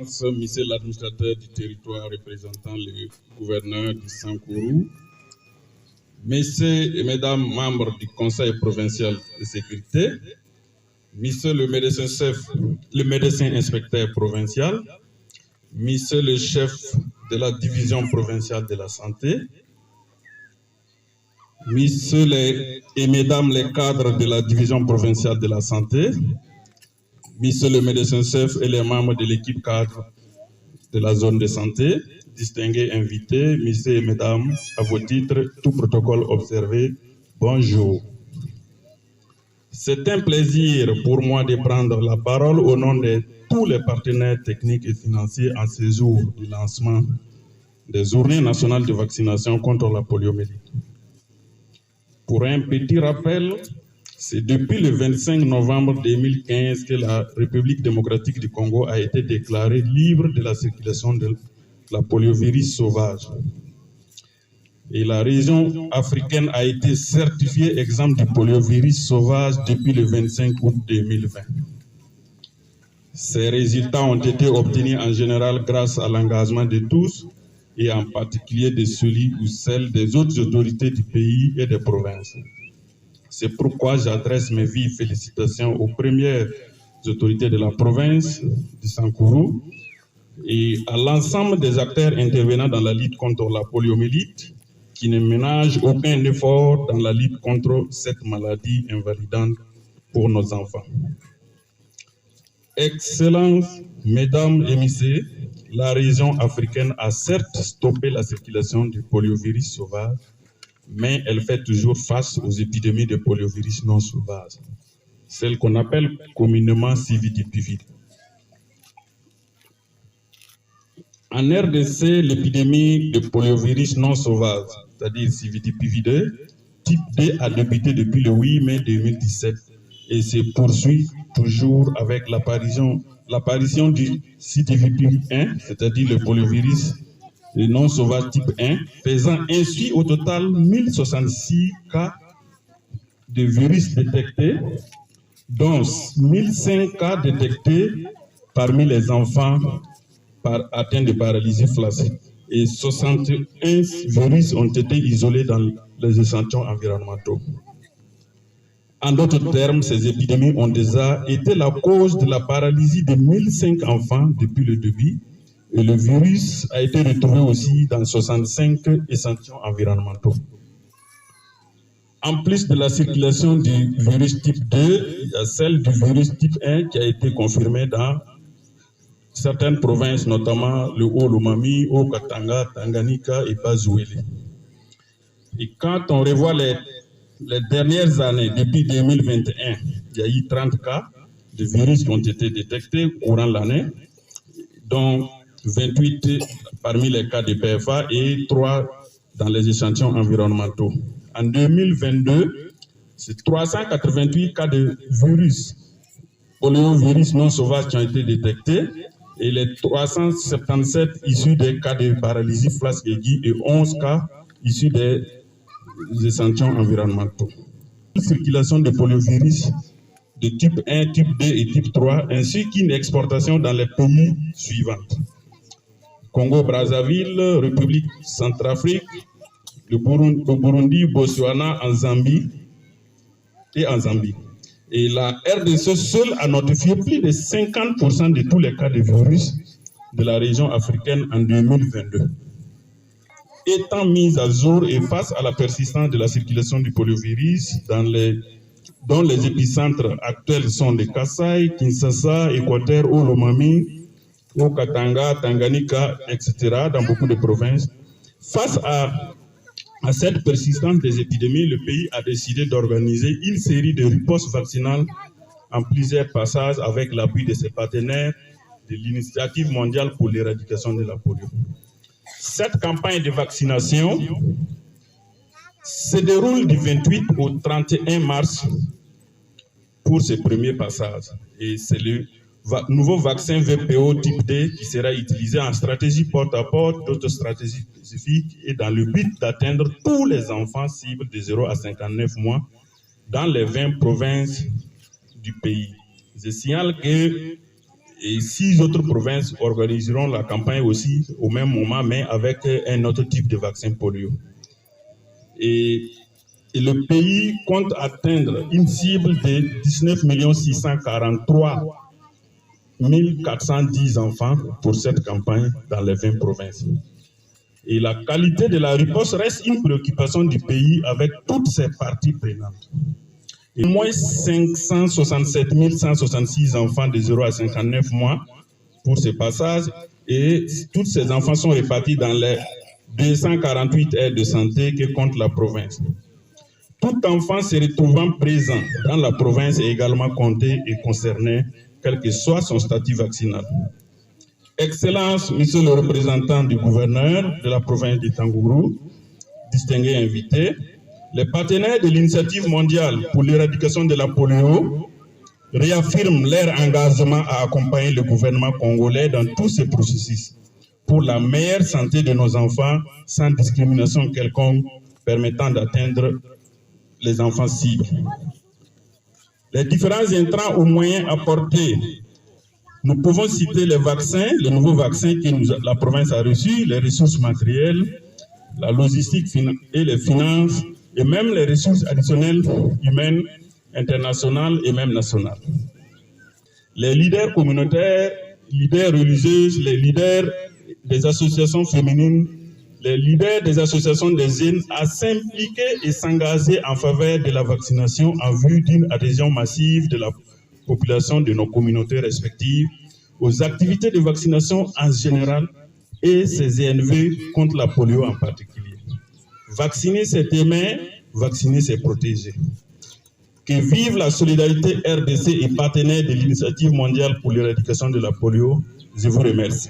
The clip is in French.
Monsieur l'administrateur du territoire représentant le gouverneur du Sankourou, messieurs et mesdames membres du Conseil provincial de sécurité, monsieur le médecin-chef, le médecin inspecteur provincial, monsieur le chef de la division provinciale de la santé, messieurs et mesdames les cadres de la division provinciale de la santé, monsieur le médecin-chef et les membres de l'équipe cadre de la zone de santé, distingués invités, messieurs et mesdames, à vos titres, tout protocole observé, bonjour. C'est un plaisir pour moi de prendre la parole au nom de tous les partenaires techniques et financiers en ce jour du lancement des journées nationales de vaccination contre la poliomyélite. Pour un petit rappel, c'est depuis le 25 novembre 2015 que la République démocratique du Congo a été déclarée libre de la circulation de la poliovirus sauvage. Et la région africaine a été certifiée exempte du poliovirus sauvage depuis le 25 août 2020. Ces résultats ont été obtenus en général grâce à l'engagement de tous et en particulier de celui ou celle des autres autorités du pays et des provinces. C'est pourquoi j'adresse mes vives félicitations aux premières autorités de la province du Sankourou et à l'ensemble des acteurs intervenant dans la lutte contre la poliomyélite qui ne ménagent aucun effort dans la lutte contre cette maladie invalidante pour nos enfants. Excellences, mesdames et messieurs, la région africaine a certes stoppé la circulation du poliovirus sauvage, mais elle fait toujours face aux épidémies de poliovirus non sauvages, celles qu'on appelle communément CVD-PVD. En RDC, l'épidémie de poliovirus non sauvage, c'est-à-dire CVD-PVD, type D, a débuté depuis le 8 mai 2017 et se poursuit toujours avec l'apparition du CVD-1, c'est-à-dire le poliovirus non sauvage type 1, faisant ainsi au total 1066 cas de virus détectés, dont 1005 cas détectés parmi les enfants atteints de paralysie flaccide. Et 61 virus ont été isolés dans les échantillons environnementaux. En d'autres termes, ces épidémies ont déjà été la cause de la paralysie de 1005 enfants depuis le début. Et le virus a été retrouvé aussi dans 65 échantillons environnementaux. En plus de la circulation du virus type 2, il y a celle du virus type 1 qui a été confirmée dans certaines provinces, notamment le Haut-Lomami, Haut-Katanga, Tanganyika et Bas-Zouélé. Et quand on revoit les dernières années, depuis 2021, il y a eu 30 cas de virus qui ont été détectés courant l'année, dont 28 parmi les cas de PFA et 3 dans les échantillons environnementaux. En 2022, c'est 388 cas de virus, poliovirus non sauvages qui ont été détectés et les 377 issus des cas de paralysie flasque aiguë et 11 cas issus des échantillons environnementaux. La circulation de poliovirus de type 1, type 2 et type 3, ainsi qu'une exportation dans les pays suivants. Congo-Brazzaville, République Centrafrique, le Burundi, Botswana, en Zambie. Et la RDC seule a notifié plus de 50% de tous les cas de virus de la région africaine en 2022. Étant mise à jour et face à la persistance de la circulation du poliovirus dont les épicentres actuels sont les Kasaï, Kinshasa, Équateur, Haut-Lomami, Haut-Katanga, Tanganyika, etc., dans beaucoup de provinces. Face à cette persistance des épidémies, le pays a décidé d'organiser une série de ripostes vaccinales en plusieurs passages avec l'appui de ses partenaires de l'Initiative mondiale pour l'éradication de la polio. Cette campagne de vaccination se déroule du 28 au 31 mars pour ce premier passage. Et c'est le nouveau vaccin VPO type D qui sera utilisé en stratégie porte-à-porte, d'autres stratégies spécifiques et dans le but d'atteindre tous les enfants cibles de 0 à 59 mois dans les 20 provinces du pays. Je signale que Et 6 autres provinces organiseront la campagne aussi au même moment, mais avec un autre type de vaccin polio. Et le pays compte atteindre une cible de 19 643 410 enfants pour cette campagne dans les 20 provinces. Et la qualité de la riposte reste une préoccupation du pays avec toutes ses parties prenantes. Au moins 567 166 enfants de 0 à 59 mois pour ce passage, et tous ces enfants sont répartis dans les 248 aires de santé que compte la province. Tout enfant se retrouvant présent dans la province est également compté et concerné, quel que soit son statut vaccinal. Excellence, Monsieur le représentant du gouverneur de la province de Tanguru, distingués invités, les partenaires de l'initiative mondiale pour l'éradication de la polio réaffirment leur engagement à accompagner le gouvernement congolais dans tous ces processus pour la meilleure santé de nos enfants sans discrimination quelconque permettant d'atteindre les enfants cibles. Les différents intrants aux moyens apportés. Nous pouvons citer les vaccins, les nouveaux vaccins que la province a reçus, les ressources matérielles, la logistique et les finances, et même les ressources additionnelles humaines, internationales et même nationales. Les leaders communautaires, leaders religieux, les leaders des associations féminines, les leaders des associations des jeunes à s'impliquer et s'engager en faveur de la vaccination en vue d'une adhésion massive de la population de nos communautés respectives aux activités de vaccination en général et ces ENV contre la polio en particulier. Vacciner, c'est aimer, vacciner, c'est protéger. Que vive la solidarité RDC et partenaire de l'initiative mondiale pour l'éradication de la polio. Je vous remercie.